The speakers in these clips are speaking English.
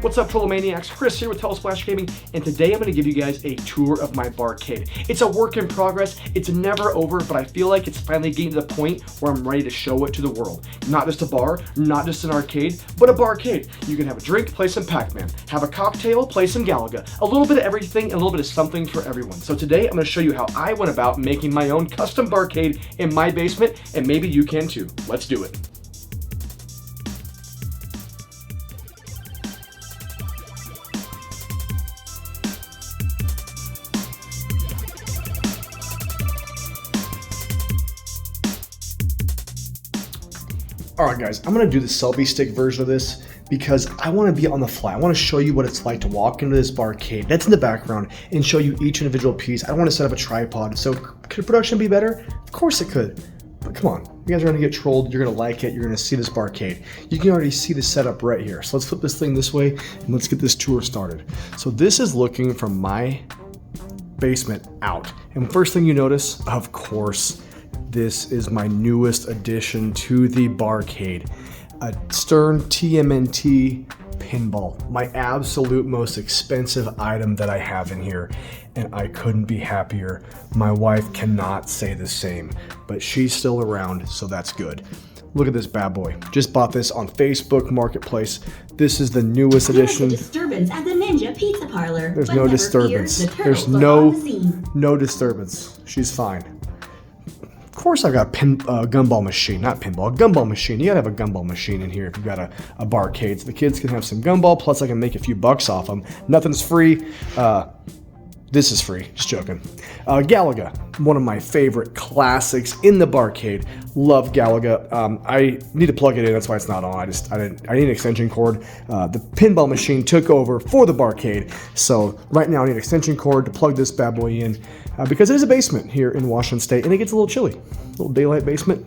What's up, Total Maniacs? Chris here with Telesplash Gaming, and today I'm going to give you guys a tour of my barcade. It's a work in progress, it's never over, but I feel like it's finally getting to the point where I'm ready to show it to the world. Not just a bar, not just an arcade, but a barcade. You can have a drink, play some Pac-Man, have a cocktail, play some Galaga, a little bit of everything, and a little bit of something for everyone. So today I'm going to show you how I went about making my own custom barcade in my basement, and maybe you can too. Let's do it. Alright guys, I'm going to do the selfie stick version of this because I want to be on the fly. I want to show you what it's like to walk into this barcade that's in the background and show you each individual piece. I don't want to set up a tripod. So could production be better? Of course it could. But come on, you guys are going to get trolled. You're going to like it. You're going to see this barcade. You can already see the setup right here. So let's flip this thing this way and let's get this tour started. So this is looking from my basement out. And first thing you notice, of course, this is my newest addition to the barcade, a Stern TMNT pinball, my absolute most expensive item that I have in here, and I couldn't be happier. My wife cannot say the same, but she's still around, so that's good. Look at this bad boy. Just bought this on Facebook Marketplace. This is the newest edition. There's a disturbance at the Ninja Pizza Parlor. There's no disturbance. There's no disturbance. She's fine. Of course I've got a gumball machine, not pinball, a gumball machine. You gotta have a gumball machine in here if you've got a barcade. So the kids can have some gumball, plus I can make a few bucks off them. Nothing's free. This is free, just joking. Galaga, one of my favorite classics in the barcade. Love Galaga. I need to plug it in, that's why it's not on. I need an extension cord. The pinball machine took over for the barcade, so right now I need an extension cord to plug this bad boy in because it is a basement here in Washington State and it gets a little chilly. A little daylight basement.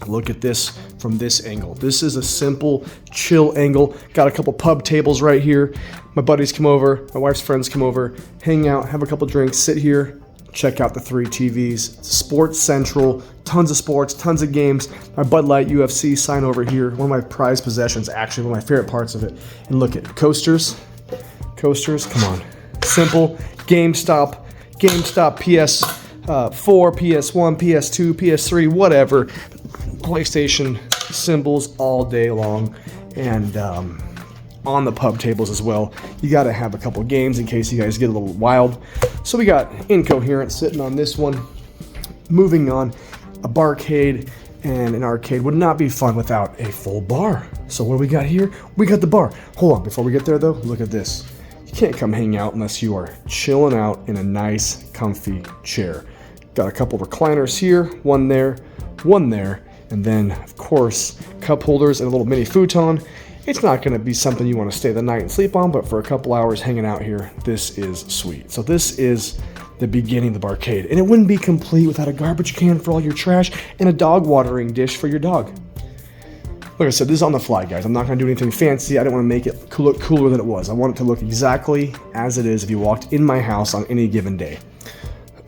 Look at this from this angle. This is a simple, chill angle. Got a couple pub tables right here. My buddies come over, my wife's friends come over, hang out, have a couple drinks, sit here, check out the 3 TVs. Sports Central, tons of sports, tons of games. My Bud Light UFC sign over here. One of my prized possessions, actually, one of my favorite parts of it. And look at coasters. Coasters, come on. Simple. GameStop, PS4, PS1, PS2, PS3, whatever. PlayStation symbols all day long, and on the pub tables as well. You got to have a couple games in case you guys get a little wild. So we got Incoherent sitting on this one. Moving on, a barcade and an arcade would not be fun without a full bar. So what do we got here? We got the bar. Hold on, before we get there though, look at this. You can't come hang out unless you are chilling out in a nice, comfy chair. Got a couple recliners here, one there, and then, of course, cup holders and a little mini futon. It's not going to be something you want to stay the night and sleep on, but for a couple hours hanging out here, this is sweet. So this is the beginning of the barcade, and it wouldn't be complete without a garbage can for all your trash and a dog watering dish for your dog. Like I said, this is on the fly, guys. I'm not going to do anything fancy. I don't want to make it look cooler than it was. I want it to look exactly as it is if you walked in my house on any given day.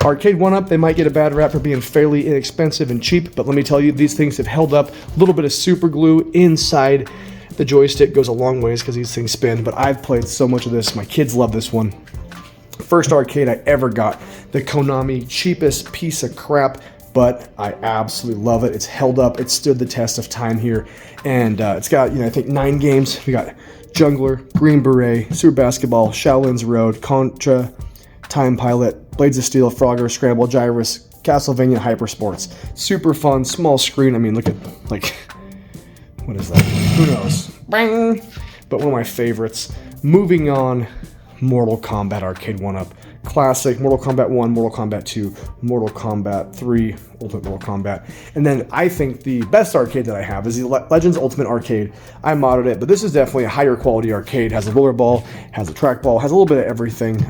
Arcade 1-Up, they might get a bad rap for being fairly inexpensive and cheap, but let me tell you, these things have held up. A little bit of super glue inside the joystick goes a long ways because these things spin, but I've played so much of this. My kids love this one. First arcade I ever got, the Konami, cheapest piece of crap, but I absolutely love it. It's held up. It stood the test of time here, and it's got, I think 9 games. We got Jungler, Green Beret, Super Basketball, Shaolin's Road, Contra, Time Pilot, Blades of Steel, Frogger, Scramble, Gyrus, Castlevania, Hypersports. Super fun, small screen. I mean, look at, what is that? Who knows? Bang! But one of my favorites. Moving on, Mortal Kombat Arcade 1-Up. Classic, Mortal Kombat 1, Mortal Kombat 2, Mortal Kombat 3, Ultimate Mortal Kombat. And then I think the best arcade that I have is the Legends Ultimate Arcade. I modded it, but this is definitely a higher quality arcade. Has a roller ball, has a trackball, has a little bit of everything.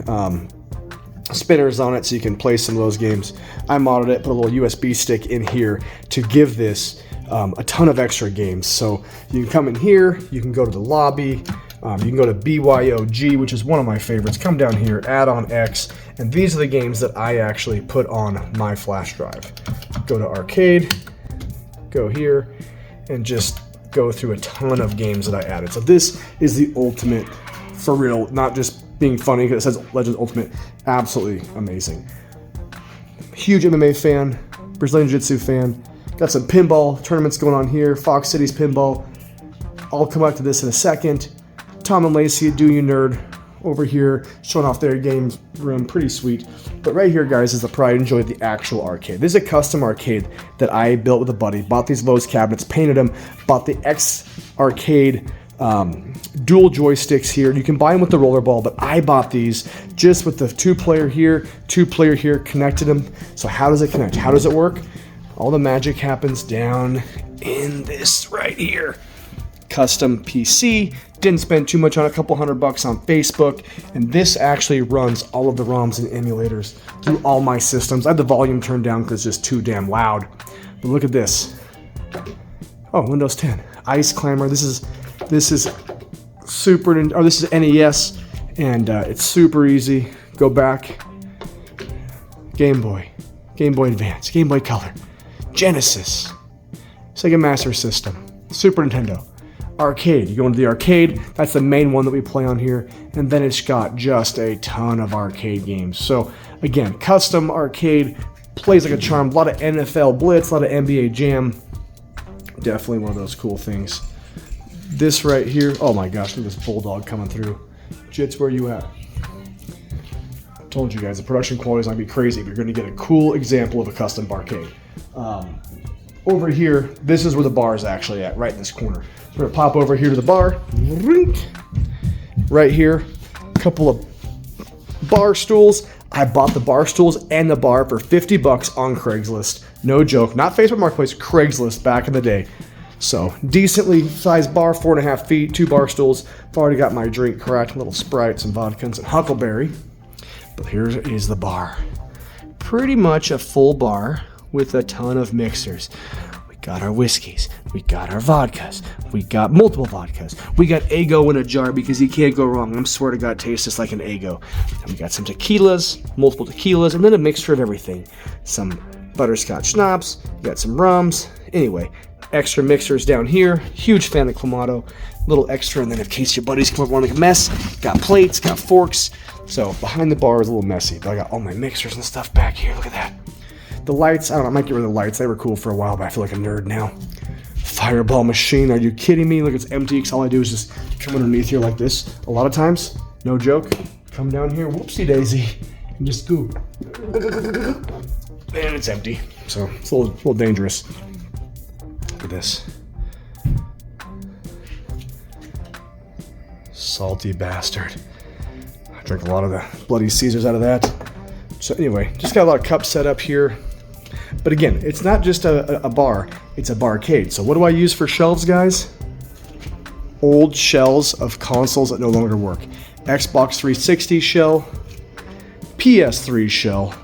Spinners on it so you can play some of those games. I modded it, put a little USB stick in here to give this a ton of extra games. So you can come in here, you can go to the lobby, you can go to BYOG, which is one of my favorites. Come down here, add on X, and these are the games that I actually put on my flash drive. Go to arcade, go here, and just go through a ton of games that I added. So this is the ultimate, for real, not just being funny because it says Legends Ultimate. Absolutely amazing. Huge MMA fan, Brazilian Jiu-Jitsu fan. Got some pinball tournaments going on here. Fox Cities Pinball. I'll come back to this in a second. Tom and Lacey, Do You Nerd, over here showing off their game room. Pretty sweet. But right here, guys, is the Pride and Joy, the actual arcade. This is a custom arcade that I built with a buddy. Bought these Lowe's cabinets, painted them. Bought the X Arcade dual joysticks here. You can buy them with the rollerball, but I bought these just with the 2-player here, 2-player here, connected them. So how does it connect? How does it work? All the magic happens down in this right here. Custom PC. Didn't spend too much on a couple $100 on Facebook, and this actually runs all of the ROMs and emulators through all my systems. I had the volume turned down because it's just too damn loud. But look at this. Oh, Windows 10. Ice Climber. This is Super, or this is NES, and it's super easy. Go back. Game Boy Advance, Game Boy Color, Genesis, Sega Master System, Super Nintendo, arcade. You go into the arcade, that's the main one that we play on here, and then it's got just a ton of arcade games. So again, custom arcade, plays like a charm. A lot of NFL Blitz, a lot of NBA Jam. Definitely one of those cool things. This right here, oh my gosh, look at this bulldog coming through. Jits, where you at? I told you guys, the production quality is not going to be crazy, but you're going to get a cool example of a custom Barcade. Over here, this is where the bar is actually at, right in this corner. So we're going to pop over here to the bar. Right here, a couple of bar stools. I bought the bar stools and the bar for $50 on Craigslist. No joke, not Facebook Marketplace, Craigslist back in the day. So, decently sized bar, 4.5 feet, 2 bar stools. I've already got my drink cracked, little Sprite, some vodka, and some Huckleberry. But here is the bar. Pretty much a full bar with a ton of mixers. We got our whiskeys, we got our vodkas, we got multiple vodkas, we got Eggo in a jar because you can't go wrong. I swear to God, it tastes just like an Eggo. And we got some tequilas, multiple tequilas, and then a mixture of everything. Some butterscotch schnapps, we got some rums. Anyway, extra mixers down here. Huge fan of Clamato. Little extra, and then in case your buddies come over and make a mess, got plates, got forks. So behind the bar is a little messy, but I got all my mixers and stuff back here. Look at that. The lights, I don't know, I might get rid of the lights. They were cool for a while, but I feel like a nerd now. Fireball machine, are you kidding me? Look, it's empty, because all I do is just come underneath here like this. A lot of times, no joke, come down here, whoopsie daisy, and just go. And it's empty. So it's a little dangerous. Look at this. Salty bastard. I drank a lot of the Bloody Caesars out of that. So anyway, just got a lot of cups set up here. But again, it's not just a bar, it's a barcade. So what do I use for shelves, guys? Old shells of consoles that no longer work. Xbox 360 shell, PS3 shell,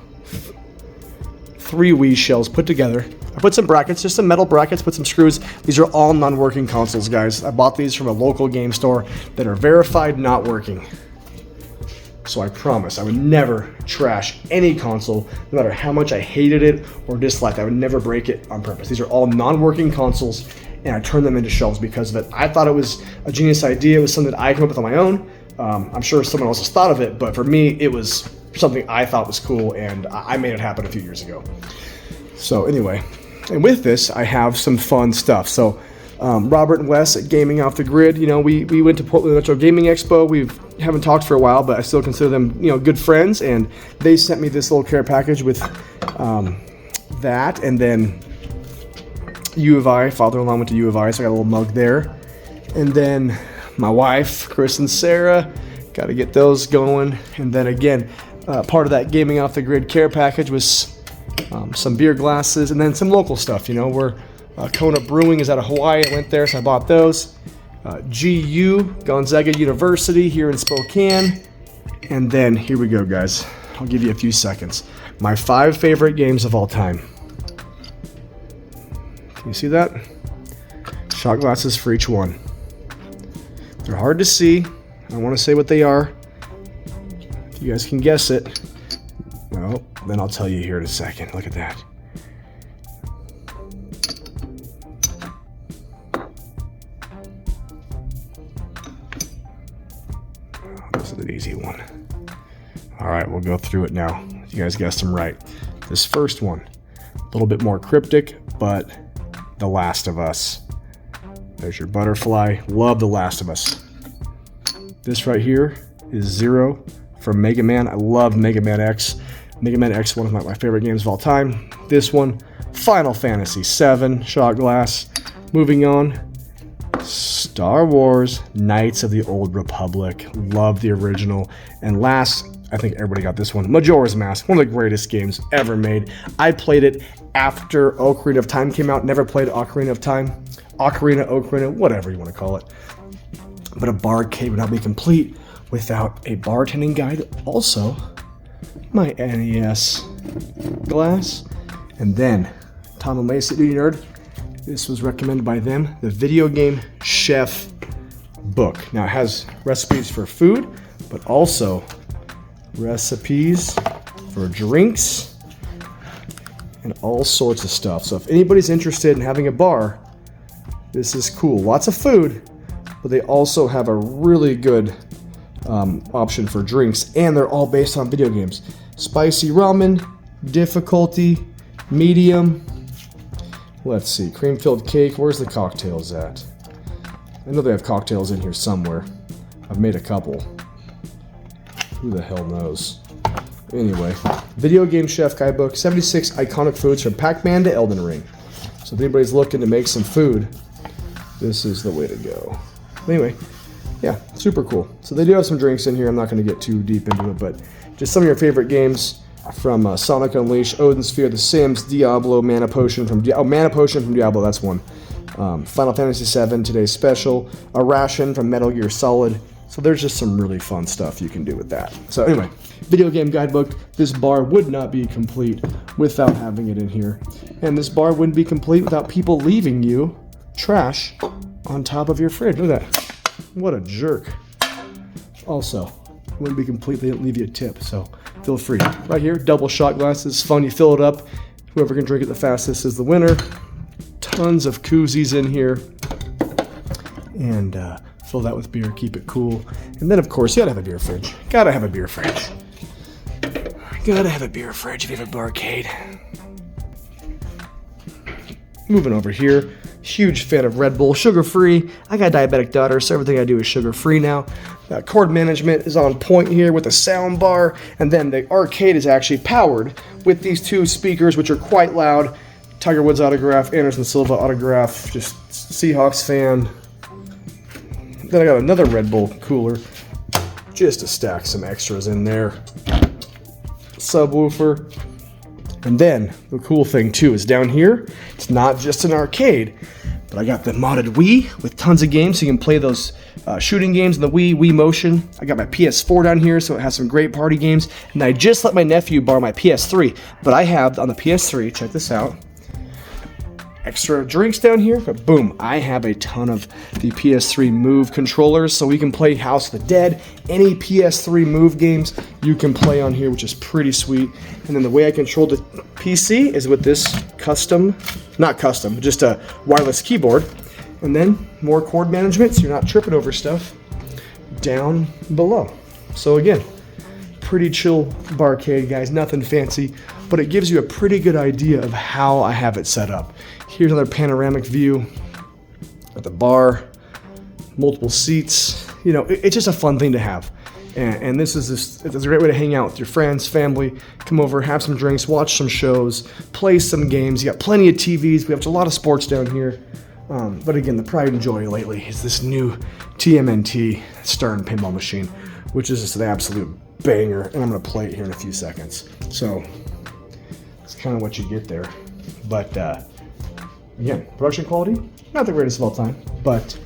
3 Wii shells put together. I put some brackets, just some metal brackets, put some screws. These are all non-working consoles, guys. I bought these from a local game store that are verified not working. So I promise I would never trash any console, no matter how much I hated it or disliked it. I would never break it on purpose. These are all non-working consoles, and I turned them into shelves because of it. I thought it was a genius idea. It was something that I came up with on my own. I'm sure someone else has thought of it, but for me, it was something I thought was cool, and I made it happen a few years ago. So anyway, and with this, I have some fun stuff. So Robert and Wes at Gaming Off the Grid, you know, we went to Portland Retro Gaming Expo. We haven't talked for a while, but I still consider them, you know, good friends. And they sent me this little care package with that, and then U of I. Father-in-law went to U of I, so I got a little mug there. And then my wife, Chris and Sarah, got to get those going. And then again, part of that Gaming Off the Grid care package was some beer glasses, and then some local stuff. You know, we're Kona Brewing is out of Hawaii. I went there, so I bought those. GU, Gonzaga University here in Spokane. And then, here we go, guys. I'll give you a few seconds. My 5 favorite games of all time. Can you see that? Shot glasses for each one. They're hard to see. I don't want to say what they are. If you guys can guess it. No, then I'll tell you here in a second. Look at that. This is an easy one. All right, we'll go through it now. You guys guessed them right. This first one, a little bit more cryptic, but The Last of Us. There's your butterfly. Love The Last of Us. This right here is Zero from Mega Man. I love Mega Man X. Mega Man X, one of my favorite games of all time. This one, Final Fantasy VII, shot glass. Moving on, Star Wars, Knights of the Old Republic. Love the original. And last, I think everybody got this one, Majora's Mask, one of the greatest games ever made. I played it after Ocarina of Time came out. Never played Ocarina of Time. Ocarina, whatever you want to call it. But a Barcade would not be complete without a bartending guide. Also, my NES glass. And then, Tom and Lacey, Duty Nerd. This was recommended by them, the Video Game Chef book. Now, it has recipes for food, but also recipes for drinks and all sorts of stuff. So if anybody's interested in having a bar, this is cool. Lots of food, but they also have a really good option for drinks, and they're all based on video games. Spicy ramen, difficulty, medium. Let's see, cream-filled cake. Where's the cocktails at? I know they have cocktails in here somewhere. I've made a couple. Who the hell knows? Anyway, Video Game Chef Guidebook, 76 iconic foods from Pac-Man to Elden Ring. So if anybody's looking to make some food, this is the way to go. Anyway, yeah, super cool. So they do have some drinks in here. I'm not going to get too deep into it, but just some of your favorite games from Sonic Unleashed, Odin's Sphere, The Sims, Diablo, Mana Potion from Diablo, that's one. Final Fantasy VII, today's special, a ration from Metal Gear Solid. So there's just some really fun stuff you can do with that. So anyway, video game guidebook. This bar would not be complete without having it in here. And this bar wouldn't be complete without people leaving you trash on top of your fridge. Look at that. What a jerk. Also, wouldn't be complete if they didn't leave you a tip, so feel free. Right here, double shot glasses. Fun, you fill it up. Whoever can drink it the fastest is the winner. Tons of koozies in here. And fill that with beer, keep it cool. And then, of course, you gotta have a beer fridge. Gotta have a beer fridge. Gotta have a beer fridge if you have a Barcade. Moving over here. Huge fan of Red Bull, sugar-free. I got a diabetic daughter, so everything I do is sugar-free now. Cord management is on point here with a sound bar, and then the arcade is actually powered with these two speakers, which are quite loud. Tiger Woods autograph, Anderson Silva autograph, just Seahawks fan. Then I got another Red Bull cooler, just to stack some extras in there. Subwoofer. And then, the cool thing too is down here, it's not just an arcade, but I got the modded Wii with tons of games, so you can play those shooting games in the Wii Motion. I got my PS4 down here, so it has some great party games. And I just let my nephew borrow my PS3, but I have on the PS3, check this out, extra drinks down here, but boom, I have a ton of the PS3 Move controllers, so we can play House of the Dead, any PS3 Move games you can play on here, which is pretty sweet. And then the way I control the PC is with this just a wireless keyboard. And then more cord management, so you're not tripping over stuff down below. So again, pretty chill Barcade, guys, nothing fancy, but it gives you a pretty good idea of how I have it set up. Here's another panoramic view at the bar, multiple seats. You know, it's just a fun thing to have. And this is it's a great way to hang out with your friends, family, come over, have some drinks, watch some shows, play some games. You got plenty of TVs. We have a lot of sports down here. But again, the pride and joy lately is this new TMNT Stern pinball machine, which is just an absolute banger. And I'm going to play it here in a few seconds. So it's kind of what you get there. But again, production quality, not the greatest of all time, but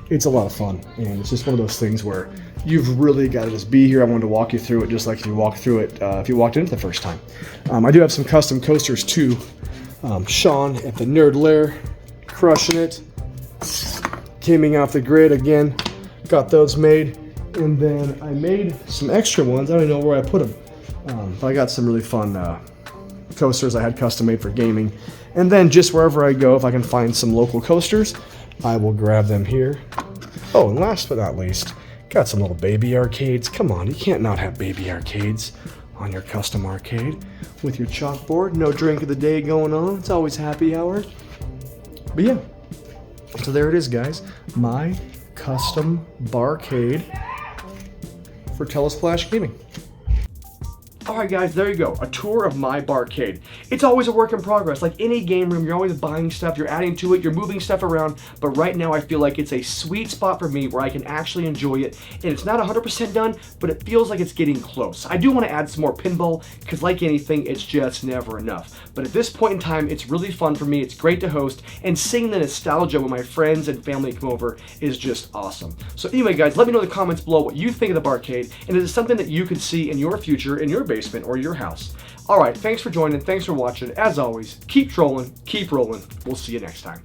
it's a lot of fun. And it's just one of those things where you've really got to just be here. I wanted to walk you through it just like if you walked through it if you walked in it the first time. I do have some custom coasters too. Sean at the Nerd Lair, crushing it. Gaming off the grid again. Got those made. And then I made some extra ones. I don't know where I put them. But I got some really fun coasters I had custom made for gaming. And then just wherever I go, if I can find some local coasters, I will grab them here. Oh, and last but not least, Got some little baby arcades. Come on, you can't not have baby arcades on your custom arcade with your chalkboard. No drink of the day going on. It's always happy hour. But yeah, so there it is, guys. My custom barcade for Telesplash Gaming. Alright guys, there you go, a tour of my barcade. It's always a work in progress. Like any game room, you're always buying stuff, you're adding to it, you're moving stuff around, but right now I feel like it's a sweet spot for me where I can actually enjoy it, and it's not 100% done, but it feels like it's getting close. I do want to add some more pinball, because like anything, it's just never enough. But at this point in time, it's really fun for me, it's great to host, and seeing the nostalgia when my friends and family come over is just awesome. So anyway guys, let me know in the comments below what you think of the barcade, and is it something that you could see in your future, in your basement or your house. Alright, thanks for joining, thanks for watching. As always, keep trolling, keep rolling. We'll see you next time.